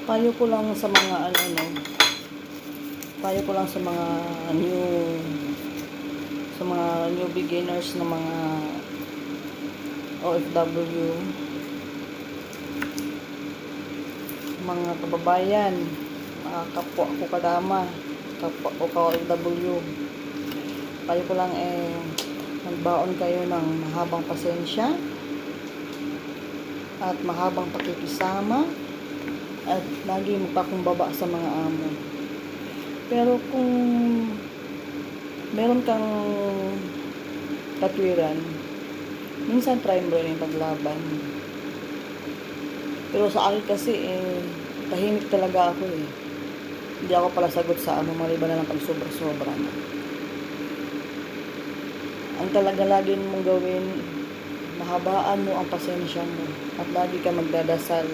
Payo ko lang sa mga ano, no, payo ko lang sa mga new sa mga new beginners na mga OFW, mga kababayan, mga kapwa ko kadama, kapwa ko ka-OFW. Payo ko lang magbaon kayo ng mahabang pasensya at mahabang pakikisama at lagi magpakumbaba sa mga amo. Pero kung meron kang katwiran, minsan try mo rin yung paglaban. Pero sa akin kasi tahimik talaga ako eh. Hindi ako pala sagot sa amo maliban na ng pag-sobra-sobra na. Ang talaga lagi mong gawin, mahabaan mo ang pasensya mo at lagi ka magdadasal